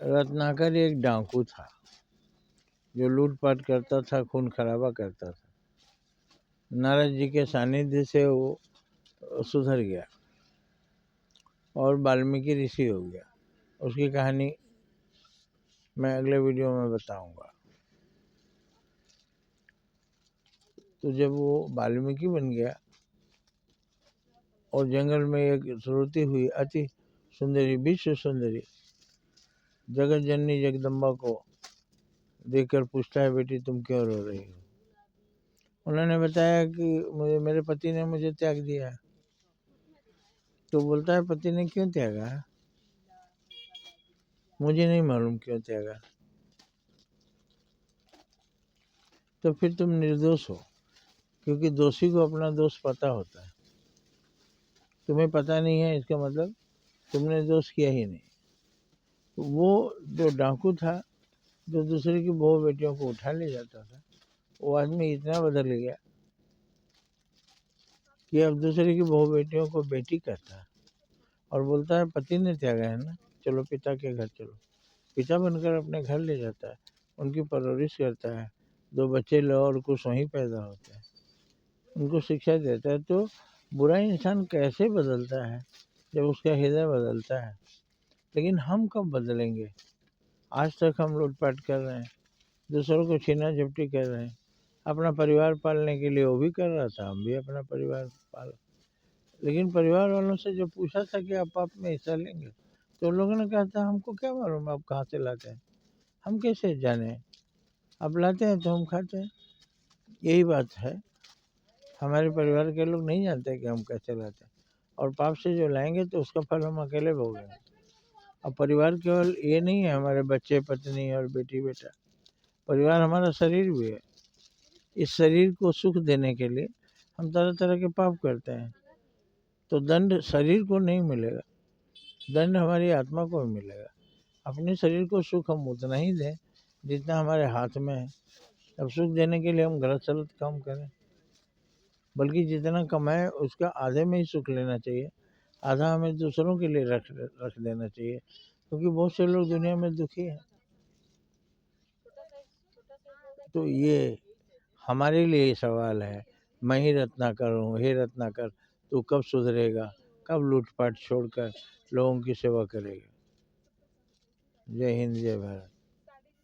रत्नाकर एक डाकू था जो लूटपाट करता था, खून खराबा करता था। नारद जी के सानिध्य से वो सुधर गया और वाल्मीकि ऋषि हो गया। उसकी कहानी मैं अगले वीडियो में बताऊंगा। तो जब वो वाल्मीकि बन गया और जंगल में एक श्रुति हुई, अति सुंदरी, विश्व सुंदरी, जगत जननी जगदम्बा को देखकर पूछता है, बेटी तुम क्यों रो रही हो? उन्होंने बताया कि मुझे मेरे पति ने मुझे त्याग दिया है। तो बोलता है, पति ने क्यों त्यागा? मुझे नहीं मालूम क्यों त्यागा। तो फिर तुम निर्दोष हो, क्योंकि दोषी को अपना दोष पता होता है। तुम्हें पता नहीं है, इसका मतलब तुमने दोष किया ही नहीं। तो वो जो डाकू था, जो दूसरे की बहू बेटियों को उठा ले जाता था, वो आदमी इतना बदल गया कि अब दूसरे की बहू बेटियों को बेटी कहता है और बोलता है, पति ने त्यागा है ना, चलो पिता के घर चलो। पिता बनकर अपने घर ले जाता है, उनकी परवरिश करता है, 2 बच्चे लो और कुछ वहीं पैदा होते हैं, उनको शिक्षा देता है। तो बुरा इंसान कैसे बदलता है? जब उसका हृदय बदलता है। लेकिन हम कब बदलेंगे? आज तक हम लूटपाट कर रहे हैं, दूसरों को छीना झपटी कर रहे हैं। अपना परिवार पालने के लिए वो भी कर रहा था, हम भी अपना परिवार पाल। लेकिन परिवार वालों से जब पूछा था कि आप पाप में हिस्सा लेंगे, तो लोगों ने कहा था, हमको क्या मालूम आप कहाँ से लाते हैं, हम कैसे जाने, आप लाते हैं तो हम खाते हैं। यही बात है, हमारे परिवार के लोग नहीं जानते कि हम कैसे लाते हैं, और पाप से जो लाएंगे तो उसका फल हम अकेले भोगेंगे। अब परिवार केवल ये नहीं है हमारे बच्चे, पत्नी और बेटी बेटा, परिवार हमारा शरीर भी है। इस शरीर को सुख देने के लिए हम तरह तरह के पाप करते हैं। तो दंड शरीर को नहीं मिलेगा, दंड हमारी आत्मा को भी मिलेगा। अपने शरीर को सुख हम उतना ही दें जितना हमारे हाथ में है। अब सुख देने के लिए हम गलत सलत काम करें, बल्कि जितना कमाए उसका आधे में ही सुख लेना चाहिए, आधा हमें दूसरों के लिए रख देना चाहिए, क्योंकि बहुत से लोग दुनिया में दुखी हैं। तो ये हमारे लिए सवाल है। मैं ही रत्नाकर हूँ, हे रत्नाकर तू कब सुधरेगा, कब लूटपाट छोड़कर लोगों की सेवा करेगा? जय हिंद, जय भारत।